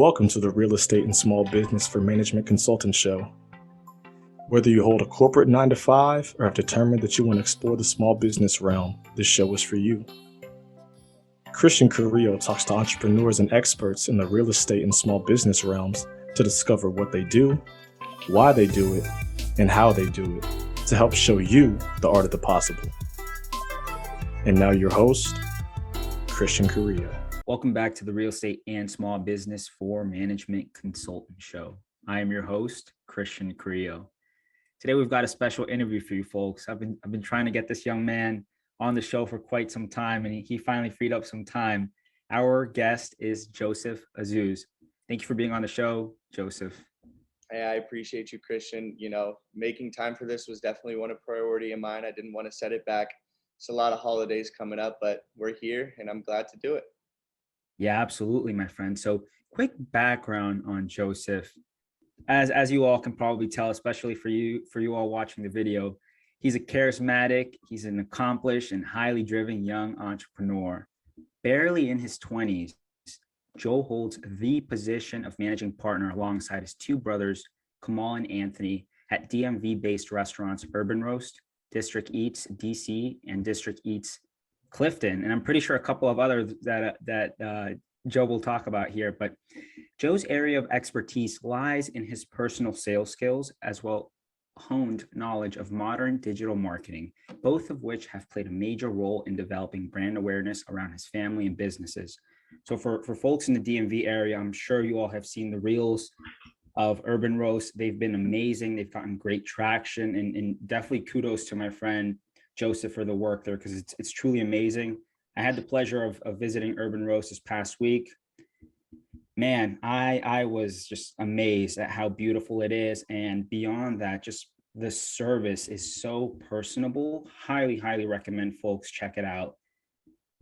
Welcome to the Real Estate and Small Business for Management Consultant Show. Whether you hold a corporate 9 to 5 or have determined that you want to explore the small business realm, this show is for you. Christian Carrillo talks to entrepreneurs and experts in the real estate and small business realms to discover what they do, why they do it, and how they do it to help show you the art of the possible. And now your host, Christian Carrillo. Welcome back to the Real Estate and Small Business for Management Consultant Show. I am your host, Christian Carrillo. Today we've got a special interview for you folks. I've been trying to get this young man on the show for quite some time, and he finally freed up some time. Our guest is Joseph Azzouz. Thank you for being on the show, Joseph. Hey, I appreciate you, Christian. Making time for this was definitely one of priority of mine. I didn't want to set it back. It's a lot of holidays coming up, but we're here and I'm glad to do it. Yeah, absolutely, my friend. So quick background on Joseph. As you all can probably tell, especially for you all watching the video, he's a charismatic, he's an accomplished and highly driven young entrepreneur. Barely in his 20s, Joe holds the position of managing partner alongside his two brothers, Kamal and Anthony, at DMV-based restaurants Urban Roast, District Eatz D.C, and District Eatz Clifton, and I'm pretty sure a couple of others that Joe will talk about here. But Joe's area of expertise lies in his personal sales skills as well honed knowledge of modern digital marketing, both of which have played a major role in developing brand awareness around his family and businesses. So for folks in the DMV area, I'm sure you all have seen the reels of Urban Roast. They've been amazing. They've gotten great traction, and definitely kudos to my friend Joseph for the work there, because it's truly amazing. I had the pleasure of visiting Urban Roast this past week. Man, I was just amazed at how beautiful it is. And beyond that, just the service is so personable. Highly recommend folks check it out.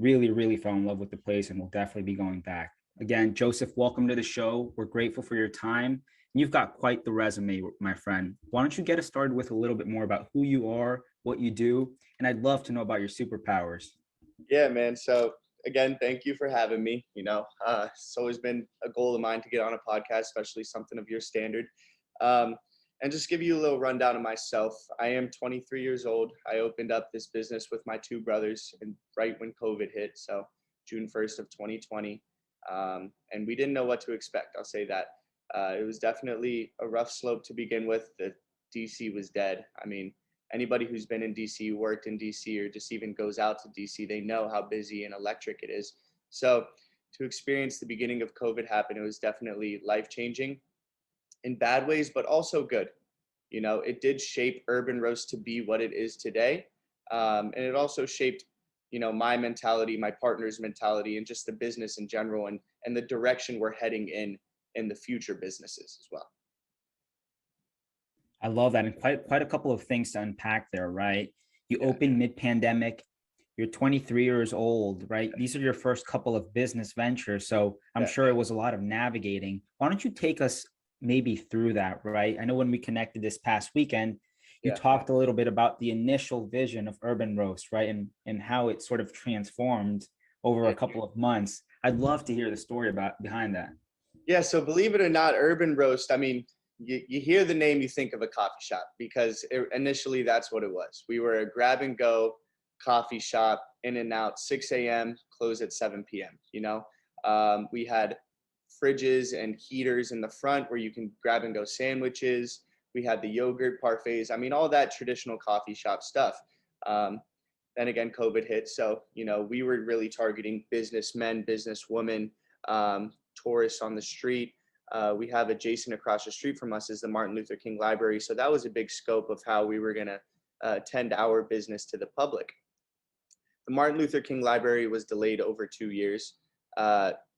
Really fell in love with the place and will definitely be going back. Again, Joseph, welcome to the show. We're grateful for your time. You've got quite the resume, my friend. Why don't you get us started with a little bit more about who you are, what you do, and I'd love to know about your superpowers. Yeah, man. So again, thank you for having me. It's always been a goal of mine to get on a podcast, especially something of your standard. And just give you a little rundown of myself. I am 23 years old. I opened up this business with my two brothers and right when COVID hit, so June 1st of 2020. And we didn't know what to expect. I'll say that. It was definitely a rough slope to begin with. The DC was dead. I mean, anybody who's been in DC, worked in DC, or just even goes out to DC, they know how busy and electric it is. So to experience the beginning of COVID happen, it was definitely life-changing in bad ways, but also good. It did shape Urban Roast to be what it is today. And it also shaped, my mentality, my partner's mentality, and just the business in general, and the direction we're heading in the future businesses as well. I love that. And quite a couple of things to unpack there, right? You opened mid-pandemic, you're 23 years old, right? These are your first couple of business ventures. So I'm sure it was a lot of navigating. Why don't you take us maybe through that, right? I know when we connected this past weekend, you talked a little bit about the initial vision of Urban Roast, right? And how it sort of transformed over a couple of months. I'd love to hear the story behind that. Yeah, so believe it or not, Urban Roast, I mean, you hear the name, you think of a coffee shop, because initially that's what it was. We were a grab and go coffee shop, in and out, 6 a.m., close at 7 p.m. We had fridges and heaters in the front where you can grab and go sandwiches. We had the yogurt parfaits. I mean, all that traditional coffee shop stuff. Then again, COVID hit. So, we were really targeting businessmen, businesswomen, tourists on the street. We have adjacent across the street from us is the Martin Luther King Library. So that was a big scope of how we were going to attend our business to the public. The Martin Luther King Library was delayed over 2 years.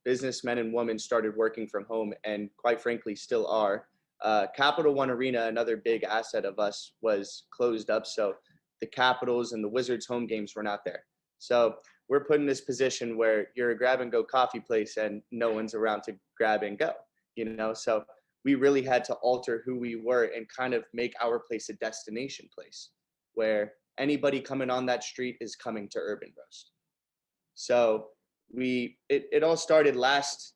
Businessmen and women started working from home, and quite frankly still are. Capital One Arena, another big asset of us, was closed up. So the Capitals and the Wizards home games were not there. So we're put in this position where you're a grab and go coffee place and no one's around to grab and go, so we really had to alter who we were and kind of make our place a destination place where anybody coming on that street is coming to Urban Roast. So it all started last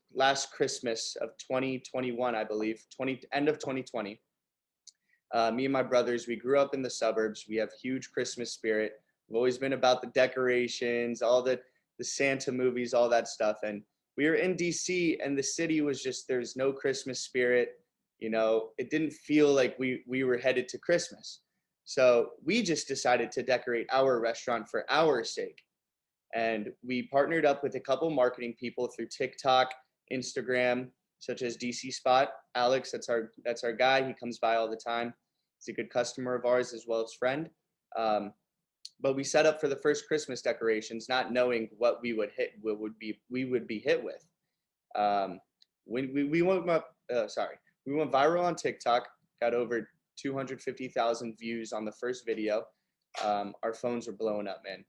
Christmas of 2021, I believe, end of 2020. Me and my brothers, we grew up in the suburbs. We have huge Christmas spirit. We've always been about the decorations, all the Santa movies, all that stuff. And we were in DC, and the city was just, there's no Christmas spirit. You know, it didn't feel like we were headed to Christmas. So we just decided to decorate our restaurant for our sake. And we partnered up with a couple marketing people through TikTok, Instagram, such as DC Spot. Alex, that's our guy. He comes by all the time. He's a good customer of ours as well as friend. But we set up for the first Christmas decorations, not knowing what we would be hit with. When we went viral on TikTok, got over 250,000 views on the first video. Our phones were blowing up, man.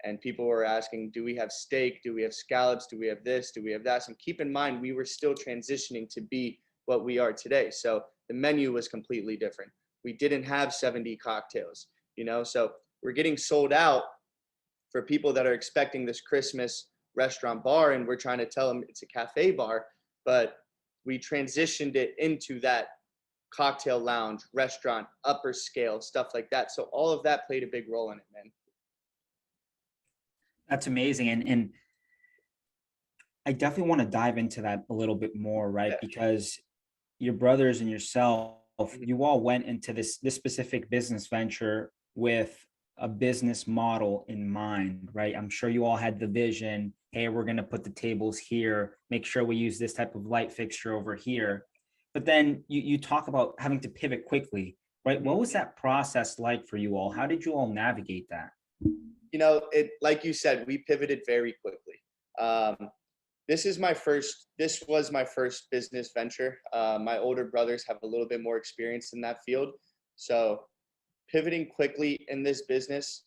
And people were asking, do we have steak? Do we have scallops? Do we have this? Do we have that? And keep in mind, we were still transitioning to be what we are today. So the menu was completely different. We didn't have 70 cocktails, you know? So we're getting sold out for people that are expecting this Christmas restaurant bar. And we're trying to tell them it's a cafe bar, but we transitioned it into that cocktail lounge, restaurant, upper scale, stuff like that. So all of that played a big role in it, man. That's amazing. And I definitely want to dive into that a little bit more, right? Yeah. Because your brothers and yourself, you all went into this specific business venture with a business model in mind, right? I'm sure you all had the vision, hey, we're going to put the tables here, make sure we use this type of light fixture over here. But then you talk about having to pivot quickly, right? What was that process like for you all? How did you all navigate that? You know, like you said, we pivoted very quickly. This was my first business venture. My older brothers have a little bit more experience in that field. So pivoting quickly in this business,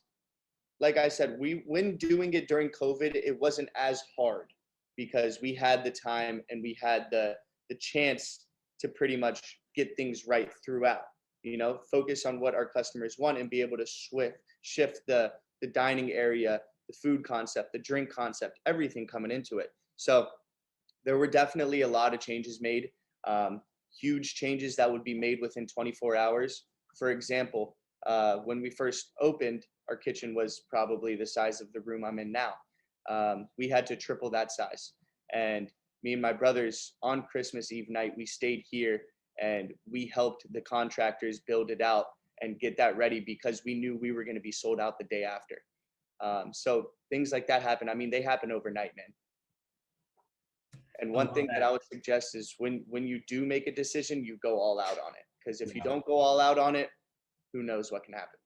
like I said, when doing it during COVID, it wasn't as hard because we had the time and we had the chance to pretty much get things right throughout, you know, focus on what our customers want and be able to shift the dining area, the food concept, the drink concept, everything coming into it. So there were definitely a lot of changes made, huge changes that would be made within 24 hours. For example, when we first opened, our kitchen was probably the size of the room I'm in now. We had to triple that size. And me and my brothers on Christmas Eve night, we stayed here and we helped the contractors build it out and get that ready because we knew we were going to be sold out the day after. So things like that happen. I mean, they happen overnight, man. And one thing that I would suggest is when you do make a decision, you go all out on it. Because if you don't go all out on it, who knows what can happen.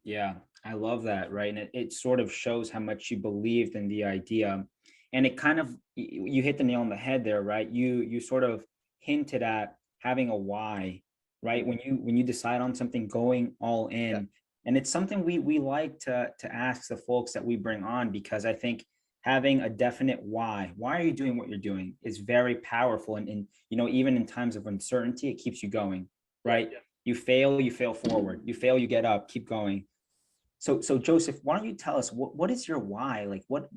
Yeah, I love that, right? And it sort of shows how much you believed in the idea. And it kind of, you hit the nail on the head there, right? You sort of hinted at having a why, right? When you decide on something, going all in. Yeah. And it's something we like to ask the folks that we bring on, because I think having a definite why are you doing what you're doing, is very powerful. And you know, even in times of uncertainty, it keeps you going, right? Yeah. You fail forward. You fail, you get up, keep going. So Joseph, why don't you tell us what is your why? Like what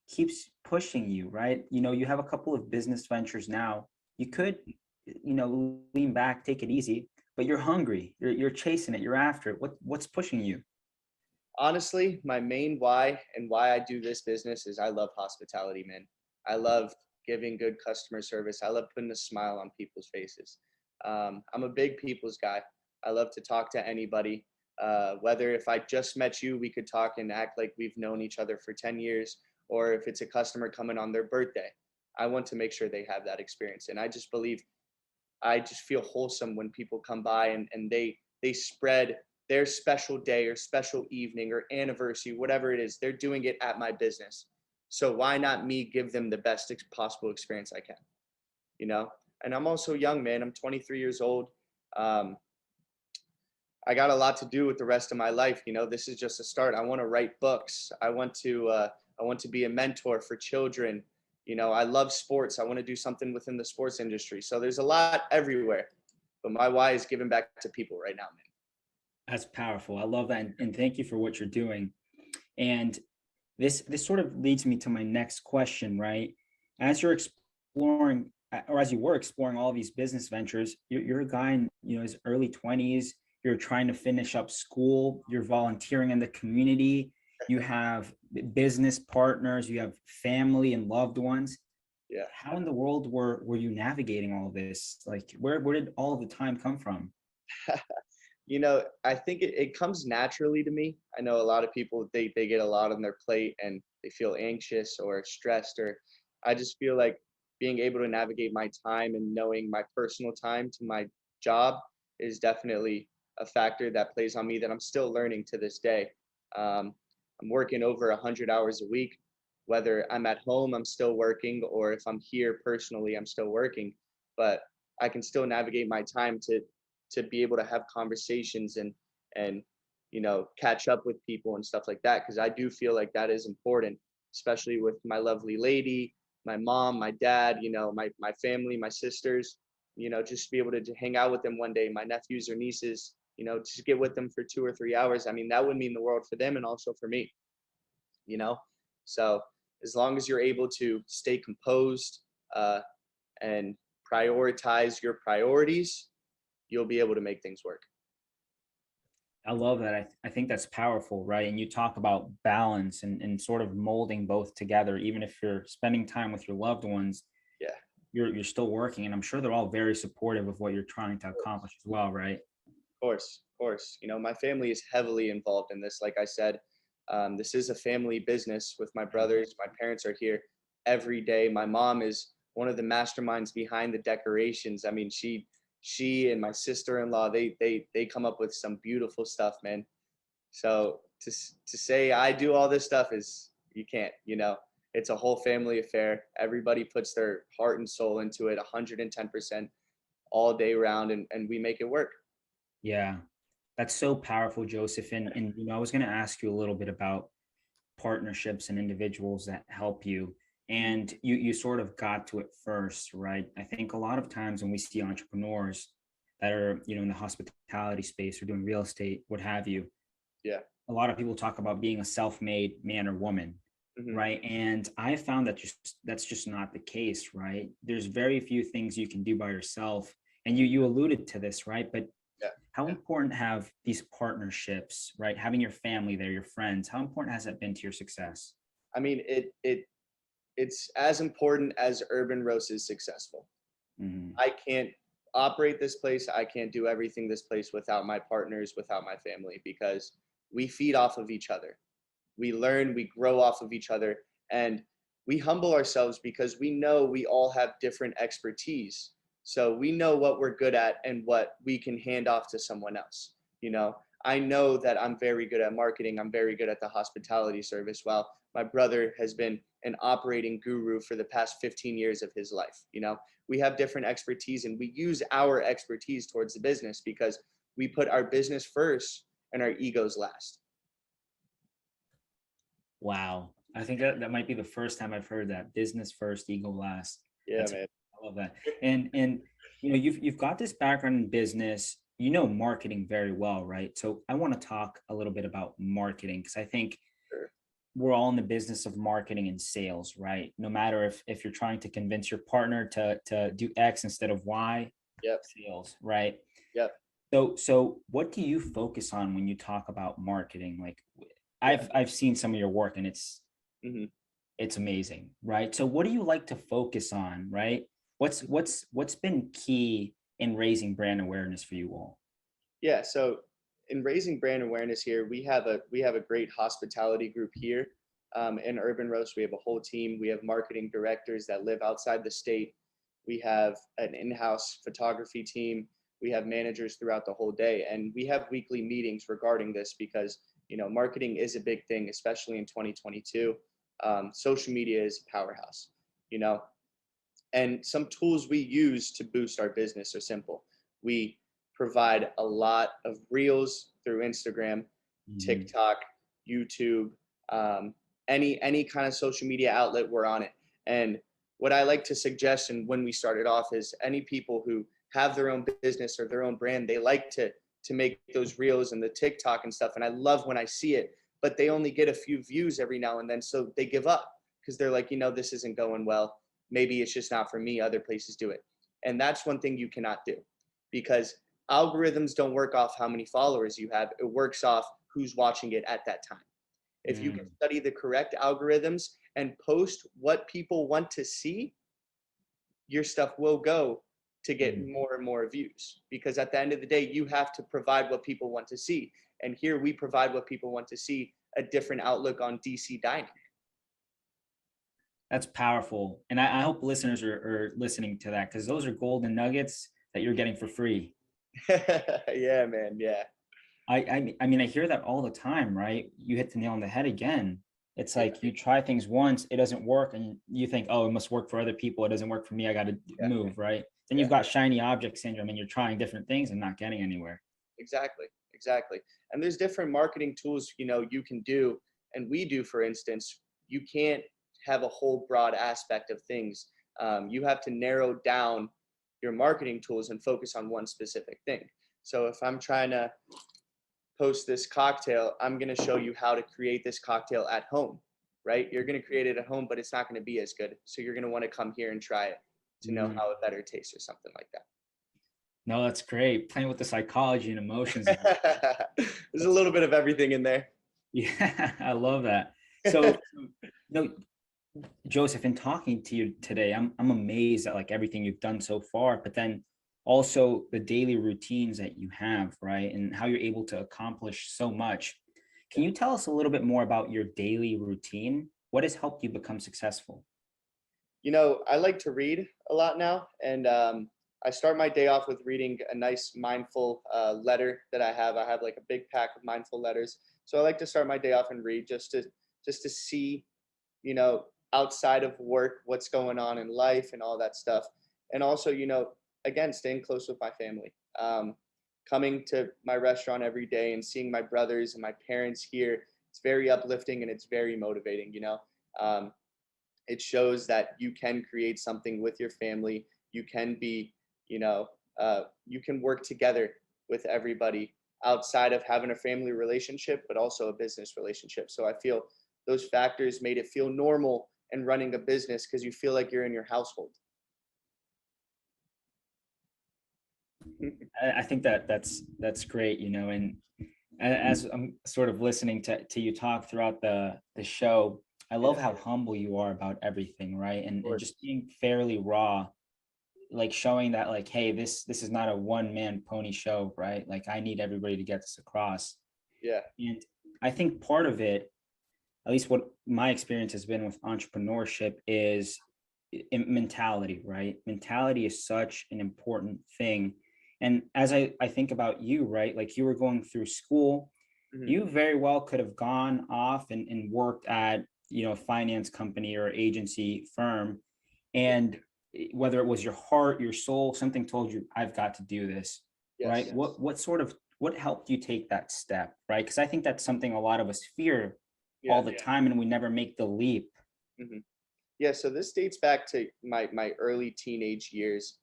keeps pushing you, right? You know, you have a couple of business ventures now. You could, you know, lean back, take it easy, but you're hungry. You're chasing it. You're after it. What's pushing you? Honestly, my main why and why I do this business is I love hospitality, man. I love giving good customer service. I love putting a smile on people's faces. I'm a big people's guy. I love to talk to anybody. Whether if I just met you, we could talk and act like we've known each other for 10 years, or if it's a customer coming on their birthday. I want to make sure they have that experience. And I just feel wholesome when people come by and they spread their special day or special evening or anniversary, whatever it is, they're doing it at my business. So why not me give them the best possible experience I can, you know? And I'm also young, man. I'm 23 years old. I got a lot to do with the rest of my life. You know, this is just a start. I want to write books. I want to be a mentor for children. You know, I love sports. I want to do something within the sports industry. So there's a lot everywhere, but my why is giving back to people right now, man. That's powerful. I love that. And thank you for what you're doing. And This sort of leads me to my next question, right? As you're exploring, or as you were exploring all these business ventures, you're a guy in, his early 20s. You're trying to finish up school. You're volunteering in the community. You have business partners. You have family and loved ones. Yeah. How in the world were you navigating all of this? Like, where did all of the time come from? I think it comes naturally to me. I know a lot of people, they get a lot on their plate and they feel anxious or stressed, or I just feel like being able to navigate my time and knowing my personal time to my job is definitely a factor that plays on me that I'm still learning to this day. I'm working over 100 hours a week. Whether I'm at home, I'm still working, or if I'm here personally, I'm still working. But I can still navigate my time to be able to have conversations and catch up with people and stuff like that, because I do feel like that is important, especially with my lovely lady, my mom, my dad, my family, my sisters, just be able to hang out with them one day, my nephews or nieces, just get with them for 2 or 3 hours. I mean, that would mean the world for them and also for me, you know so as long as you're able to stay composed, and prioritize your priorities, you'll be able to make things work. I love that. I think that's powerful, right? And you talk about balance and sort of molding both together, even if you're spending time with your loved ones, Yeah, you're still working. And I'm sure they're all very supportive of what you're trying to accomplish as well, right? of course. My family is heavily involved in this. Like I said, this is a family business with my brothers. My parents are here every day. My mom is one of the masterminds behind the decorations. I mean, she and my sister-in-law, they come up with some beautiful stuff, man. So to say I do all this stuff is, you can't. It's a whole family affair. Everybody puts their heart and soul into it 110% all day round, and we make it work. Yeah. That's so powerful, Joseph. And I was going to ask you a little bit about partnerships and individuals that help you. And you sort of got to it first, right? I think a lot of times when we see entrepreneurs that are, in the hospitality space or doing real estate, what have you, Yeah. a lot of people talk about being a self-made man or woman, Hmm. right? And I found that that's just not the case, right? There's very few things you can do by yourself. And you alluded to this, right? But Yeah. how important have these partnerships, right? Having your family there, your friends, how important has that been to your success? I mean, it's as important as Urban Roast is successful. Mhm. I can't operate this place. I can't do everything this place without my partners, without my family, because we feed off of each other. We learn, we grow off of each other, and we humble ourselves because we know we all have different expertise. So we know what we're good at and what we can hand off to someone else. I know that I'm very good at marketing. I'm very good at the hospitality service. While my brother has been an operating guru for the past 15 years of his life. We have different expertise, and we use our expertise towards the business because we put our business first and our egos last. Wow. I think that might be the first time I've heard that. Business first, ego last. Yeah, That's man. I love that. And you've got this background in business, marketing very well, right? So I want to talk a little bit about marketing because I think Sure. we're all in the business of marketing and sales, right? No matter if you're trying to convince your partner to do X instead of Y, Yep. sales, right? Yep. So what do you focus on when you talk about marketing? Like Yeah. I've seen some of your work and Hmm. it's amazing, right? So what do you like to focus on, right? What's been key in raising brand awareness for you all? Yeah. So in raising brand awareness here, we have a great hospitality group here, in Urban Roast. We have a whole team. We have marketing directors that live outside the state. We have an in-house photography team. We have managers throughout the whole day, and we have weekly meetings regarding this because marketing is a big thing, especially in 2022. Social media is a powerhouse. You know, and some tools we use to boost our business are simple. We provide a lot of reels through Instagram, Mhm. TikTok, YouTube, um, any kind of social media outlet, we're on it. And what I like to suggest, and when we started off, is any people who have their own business or their own brand, they like to make those reels and the TikTok and stuff. And I love when I see it, but they only get a few views every now and then. So they give up because they're like, this isn't going well. Maybe it's just not for me. Other places do it. And that's one thing you cannot do, because algorithms don't work off how many followers you have. It works off who's watching it at that time. If you can study the correct algorithms and post what people want to see, your stuff will go to get more and more views, because at the end of the day, you have to provide what people want to see. And here we provide what people want to see, a different outlook on DC dining. That's powerful. And I hope listeners are listening to that, because those are golden nuggets that you're getting for free. Yeah, man. Yeah. I mean, I hear that all the time, right? You hit the nail on the head again. It's like you try things once, it doesn't work, and you think, oh, it must work for other people. It doesn't work for me. I got to move, right? Then you've got shiny object syndrome, and you're trying different things and not getting anywhere. Exactly. And there's different marketing tools, you can do. And we do, for instance, you can't have a whole broad aspect of things. You have to narrow down your marketing tools and focus on one specific thing. So if I'm trying to post this cocktail, I'm going to show you how to create this cocktail at home, right? You're going to create it at home, but it's not going to be as good. So you're going to want to come here and try it to know how it better tastes or something like that. No, that's great. Playing with the psychology and emotions. There's a little bit of everything in there. Yeah, I love that. So, no, Joseph, in talking to you today, I'm amazed at like everything you've done so far, but then also the daily routines that you have, right? And how you're able to accomplish so much. Can you tell us a little bit more about your daily routine? What has helped you become successful? I like to read a lot now, and I start my day off with reading a nice mindful letter that I have. I have like a big pack of mindful letters. So I like to start my day off and read just to see, outside of work, what's going on in life and all that stuff. And also, again, staying close with my family. Coming to my restaurant every day and seeing my brothers and my parents here, it's very uplifting and it's very motivating, It shows that you can create something with your family. You can be, you can work together with everybody outside of having a family relationship, but also a business relationship. So I feel those factors made it feel normal and running a business, because you feel like you're in your household. I think that's great, and as I'm sort of listening to you talk throughout the show, I love how humble you are about everything, right? And just being fairly raw, like showing that like, hey, this is not a one-man pony show, right? Like I need everybody to get this across. Yeah. And I think part of it, at least what my experience has been with entrepreneurship, is mentality, right? Mentality is such an important thing. And as I think about you, right, like you were going through school, you very well could have gone off and worked at, a finance company or agency firm. And whether it was your heart, your soul, something told you, I've got to do this, right? Yes. What helped you take that step, right? Because I think that's something a lot of us fear all the time, and we never make the leap. Yeah, so this dates back to my early teenage years.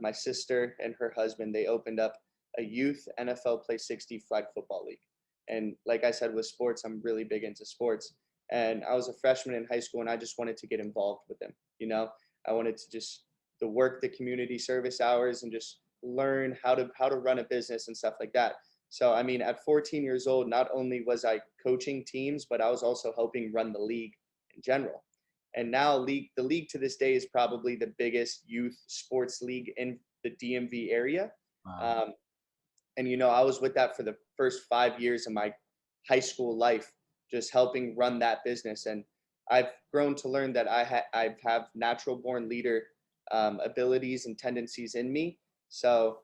My sister and her husband, they opened up a youth NFL Play 60 flag football league. And like I said, with sports, I'm really big into sports. And I was a freshman in high school, and I just wanted to get involved with them. I wanted to just work the community service hours and just learn how to run a business and stuff like that. So, I mean, at 14 years old, not only was I coaching teams, but I was also helping run the league in general. And now the league to this day is probably the biggest youth sports league in the DMV area. Wow. And, I was with that for the first 5 years of my high school life, just helping run that business. And I've grown to learn that I have natural born leader abilities and tendencies in me. So,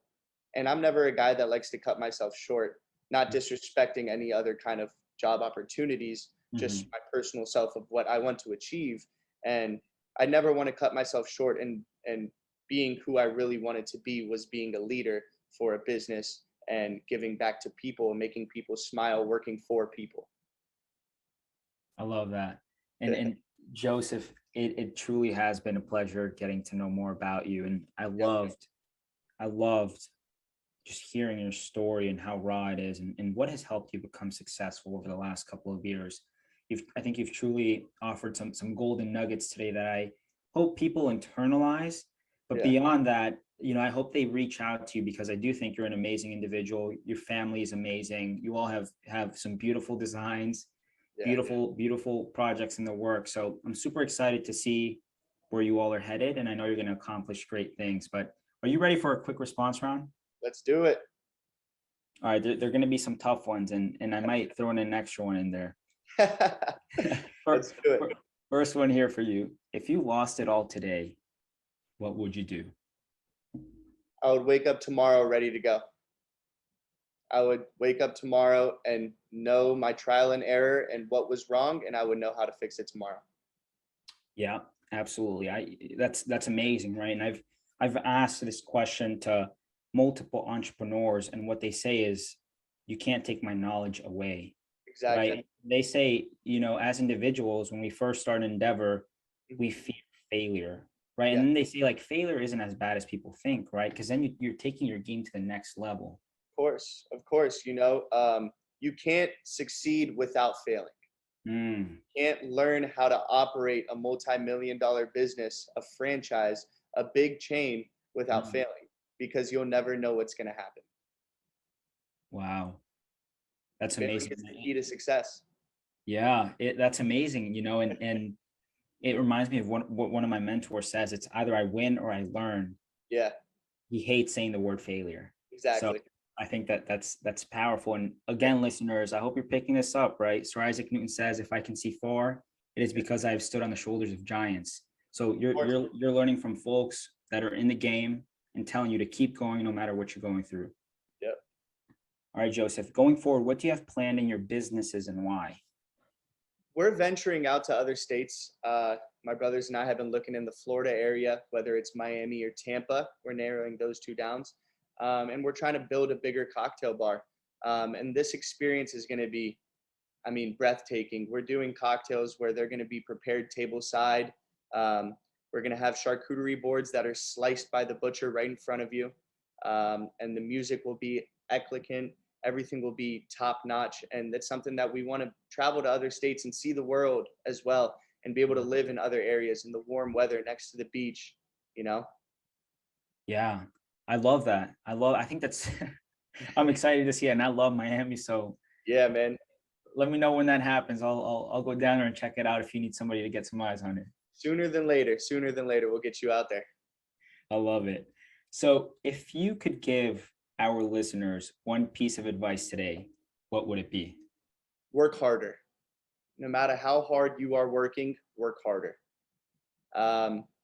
and I'm never a guy that likes to cut myself short, not disrespecting any other kind of job opportunities, just my personal self of what I want to achieve. And I never want to cut myself short, and being who I really wanted to be was being a leader for a business and giving back to people and making people smile, working for people. I love that. And Joseph, it truly has been a pleasure getting to know more about you. And I loved just hearing your story and how raw it is, and what has helped you become successful over the last couple of years. I think you've truly offered some golden nuggets today that I hope people internalize. But Yeah. beyond that, I hope they reach out to you, because I do think you're an amazing individual. Your family is amazing. You all have some beautiful designs, Yeah. beautiful projects in the work. So I'm super excited to see where you all are headed, and I know you're going to accomplish great things. But are you ready for a quick response round? Let's do it. All right, there are going to be some tough ones, and I might throw in an extra one in there. Let's do it. First one here for you. If you lost it all today, what would you do? I would wake up tomorrow ready to go. I would wake up tomorrow and know my trial and error and what was wrong, and I would know how to fix it tomorrow. Yeah, absolutely. That's amazing, right? And I've asked this question to multiple entrepreneurs, and what they say is, you can't take my knowledge away. Exactly. Right? They say, as individuals, when we first start an endeavor, we fear failure, right? Yeah. And then they say, like, failure isn't as bad as people think, right? Because then you're taking your game to the next level. Of course, you can't succeed without failing. You can't learn how to operate a multi-million-dollar business, a franchise, a big chain without failing, because you'll never know what's going to happen. Wow. That's Failing amazing. is the key to success. Yeah, that's amazing, and it reminds me of what one of my mentors says. It's either I win or I learn. Yeah, He hates saying the word failure. So exactly. I think that's powerful. And again, listeners, I hope you're picking this up, right? Sir Isaac Newton says, if I can see far, it is because I have stood on the shoulders of giants. So you're learning from folks that are in the game and telling you to keep going no matter what you're going through. Yep. All right, Joseph, going forward, what do you have planned in your businesses and why? We're venturing out to other states. My brothers and I have been looking in the Florida area, whether it's Miami or Tampa. We're narrowing those two down. And we're trying to build a bigger cocktail bar. And this experience is going to be, breathtaking. We're doing cocktails where they're going to be prepared tableside. We're going to have charcuterie boards that are sliced by the butcher right in front of you. And the music will be eclectic. Everything will be top notch. And that's something that we want to travel to other states and see the world as well, and be able to live in other areas in the warm weather next to the beach, Yeah, I love that. I think that's, I'm excited to see it. And I love Miami. So Yeah, man. let me know when that happens. I'll go down there and check it out if you need somebody to get some eyes on it. Sooner than later, we'll get you out there. I love it. So if you could give our listeners one piece of advice today, what would it be? Work harder. No matter how hard you are working, work harder.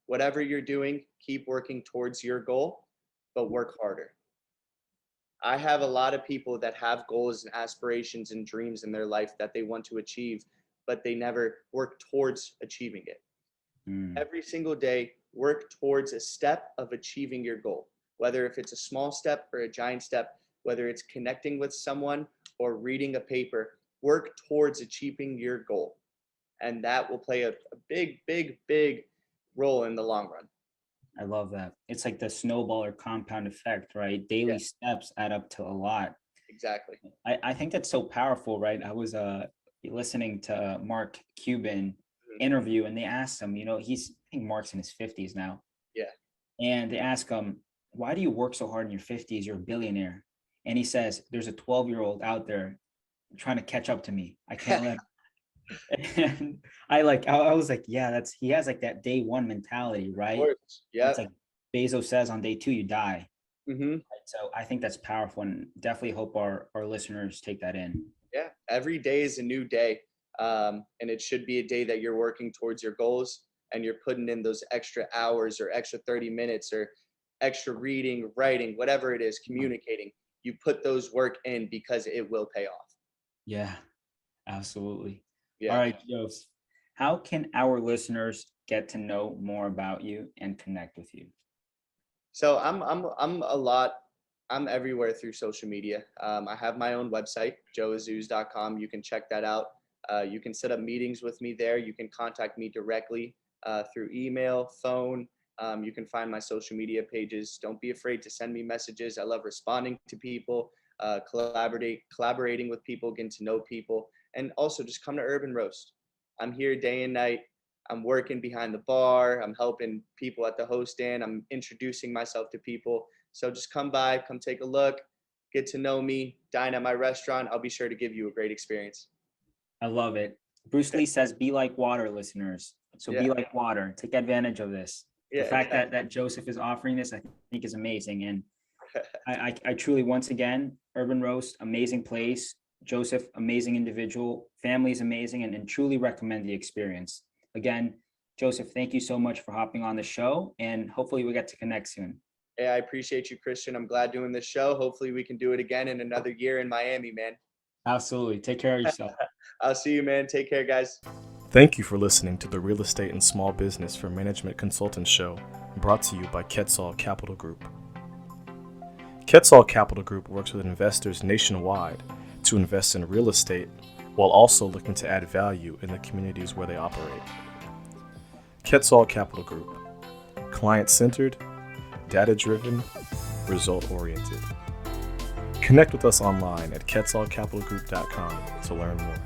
Whatever you're doing, keep working towards your goal, but work harder. I have a lot of people that have goals and aspirations and dreams in their life that they want to achieve, but they never work towards achieving it. Every single day, work towards a step of achieving your goal, whether if it's a small step or a giant step, whether it's connecting with someone or reading a paper, work towards achieving your goal. And that will play a big, big, big role in the long run. I love that. It's like the snowball or compound effect, right? Daily steps add up to a lot. Exactly. I think that's so powerful, right? I was listening to Mark Cuban interview, and they asked him, I think Mark's in his 50s now. Yeah. And they ask him, why do you work so hard in your 50s? You're a billionaire. And he says, there's a 12-year-old out there trying to catch up to me. I can't let and I was like, yeah, he has like that day one mentality, right? Yeah. It's like Bezos says, on day two, you die. Mm-hmm. So I think that's powerful, and definitely hope our listeners take that in. Yeah. Every day is a new day. And it should be a day that you're working towards your goals, and you're putting in those extra hours or extra 30 minutes or extra reading, writing, whatever it is, communicating. You put those work in because it will pay off. Yeah, absolutely. Yeah. All right, Jose, how can our listeners get to know more about you and connect with you? So I'm everywhere through social media. I have my own website, joeazzouz.com. You can check that out. You can set up meetings with me there. You can contact me directly through email, phone, You can find my social media pages. Don't be afraid to send me messages. I love responding to people, collaborating with people, getting to know people, and also just come to Urban Roast. I'm here day and night. I'm working behind the bar. I'm helping people at the host stand. I'm introducing myself to people. So just come by, come take a look, get to know me, dine at my restaurant. I'll be sure to give you a great experience. I love it. Bruce Lee says, be like water, listeners. So be Yeah. like water. Take advantage of this. The Yeah, fact exactly. that Joseph is offering this, I think is amazing. And I truly, once again, Urban Roast, amazing place. Joseph, amazing individual. Family's amazing, and truly recommend the experience. Again, Joseph, thank you so much for hopping on the show, and hopefully we get to connect soon. Yeah, I appreciate you, Christian. I'm glad doing this show. Hopefully we can do it again in another year in Miami, man. Absolutely. Take care of yourself. I'll see you, man. Take care, guys. Thank you for listening to the Real Estate and Small Business for Management Consultant Show, brought to you by Quetzal Capital Group. Quetzal Capital Group works with investors nationwide to invest in real estate while also looking to add value in the communities where they operate. Quetzal Capital Group, client-centered, data-driven, result-oriented. Connect with us online at quetzalcapitalgroup.com to learn more.